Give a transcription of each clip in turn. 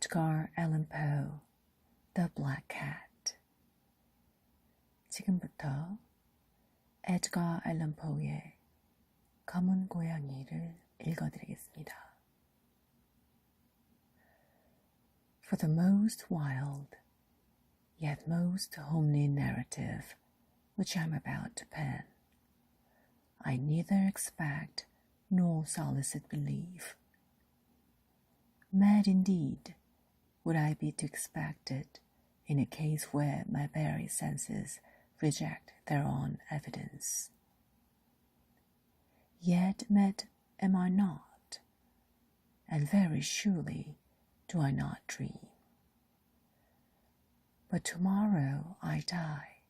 Edgar Allan Poe, The Black Cat. 지금부터 에드가 앨런 포의 검은 고양이를 읽어드리겠습니다. For the most wild, yet most homely narrative which I am about to pen, I neither expect nor solicit belief. Mad indeed would I be to expect it in a case where my very senses reject their own evidence. Yet mad am I not, and very surely do I not dream. But tomorrow I die,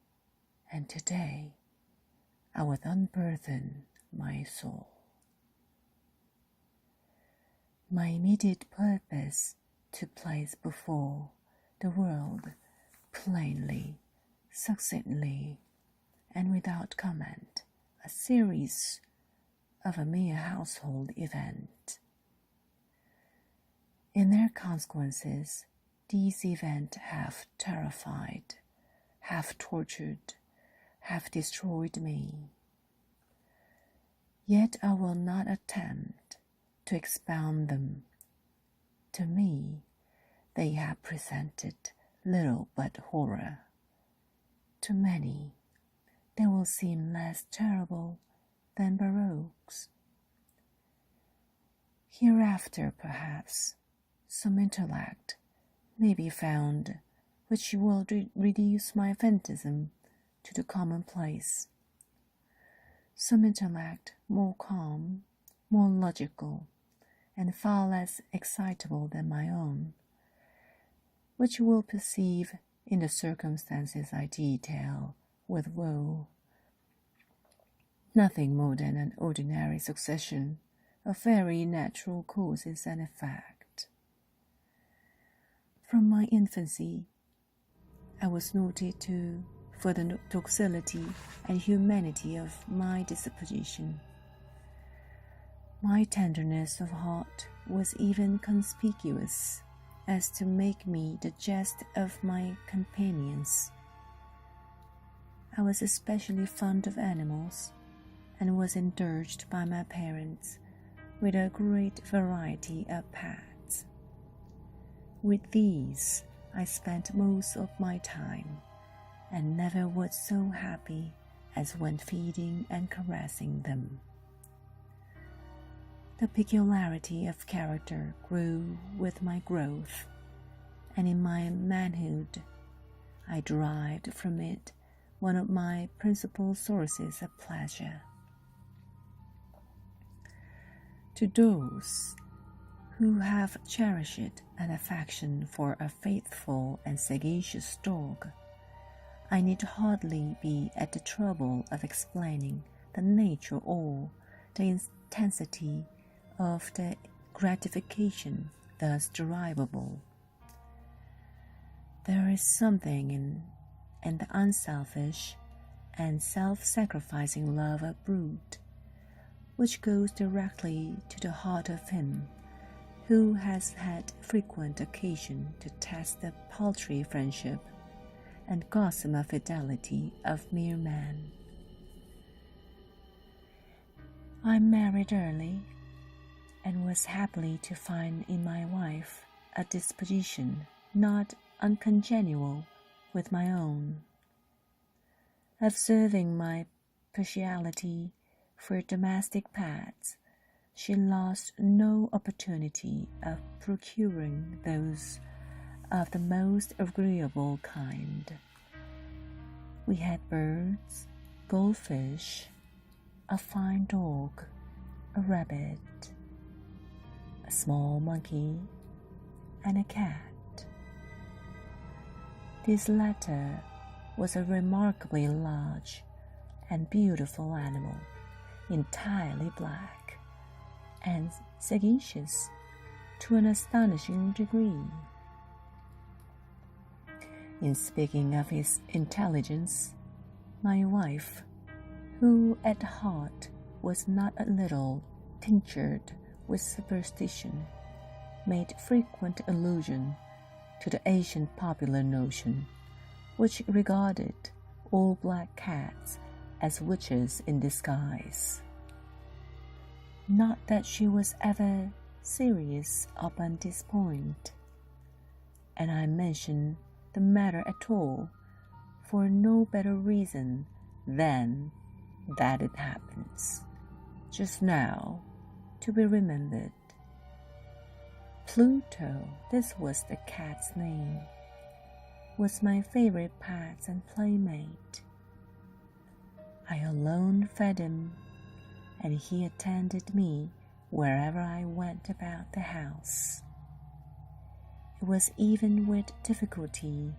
and today I will unburthen my soul. My immediate purpose to place before the world plainly, succinctly, and without comment a series of a mere household event. In their consequences, these events have terrified, have tortured, have destroyed me. Yet I will not attempt to expound them. To me, they have presented little but horror. To many, they will seem less terrible than baroques. Hereafter, perhaps, some intellect may be found which will reduce my phantasm to the commonplace. Some intellect more calm, more logical, and far less excitable than my own, which will perceive in the circumstances I detail with woe nothing more than an ordinary succession of very natural causes and effect. From my infancy, I was noted too for the docility and humanity of my disposition. My tenderness of heart was even conspicuous as to make me the jest of my companions. I was especially fond of animals, and was indulged by my parents with a great variety of pets. With these I spent most of my time, and never was so happy as when feeding and caressing them. The peculiarity of character grew with my growth, and in my manhood I derived from it one of my principal sources of pleasure. To those who have cherished an affection for a faithful and sagacious dog, I need hardly be at the trouble of explaining the nature or the intensity of the gratification thus derivable. There is something in the unselfish and self-sacrificing love of brute which goes directly to the heart of him who has had frequent occasion to test the paltry friendship and gossamer fidelity of mere man. I married early, and was happy to find in my wife a disposition not uncongenial with my own. Observing my partiality for domestic pets, she lost no opportunity of procuring those of the most agreeable kind. We had birds, goldfish, a fine dog, a rabbit, a small monkey, and a cat. This latter was a remarkably large and beautiful animal, entirely black, and sagacious to an astonishing degree. In speaking of his intelligence, my wife, who at heart was not a little tinctured with superstition, made frequent allusion to the ancient popular notion, which regarded all black cats as witches in disguise. Not that she was ever serious upon this point, and I mention the matter at all for no better reason than that it happens, just now, to be remembered. Pluto, this was the cat's name, was my favorite pet and playmate. I alone fed him, and he attended me wherever I went about the house. It was even with difficulty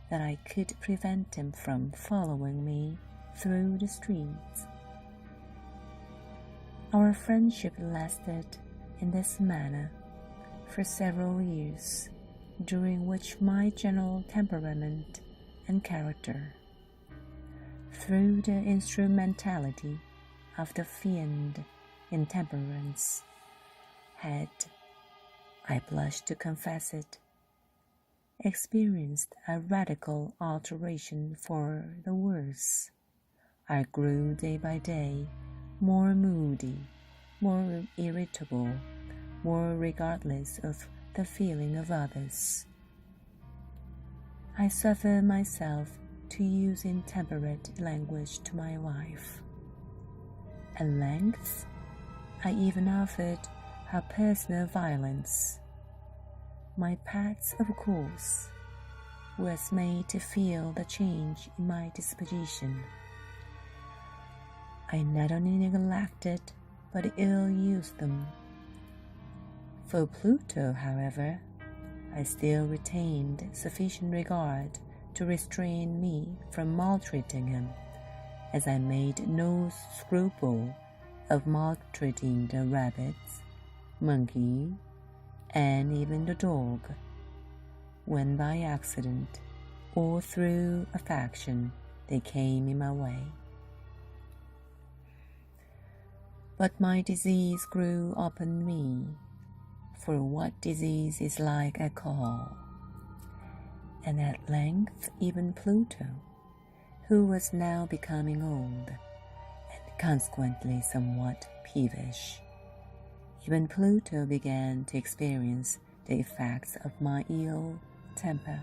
that I could prevent him from following me through the streets. Our friendship lasted in this manner for several years, during which my general temperament and character, through the instrumentality of the fiend intemperance, had, I blush to confess it, experienced a radical alteration for the worse. I grew day by day more moody, more irritable, more regardless of the feeling of others. I suffer myself to use intemperate language to my wife. At length, I even offered her personal violence. My pets, of course, was made to feel the change in my disposition. I not only neglected but ill-used them. For Pluto, however, I still retained sufficient regard to restrain me from maltreating him, as I made no scruple of maltreating the rabbits, monkey, and even the dog, when by accident or through affection they came in my way. But my disease grew upon me, for what disease is like alcohol? And at length even Pluto, who was now becoming old, and consequently somewhat peevish, even Pluto began to experience the effects of my ill temper.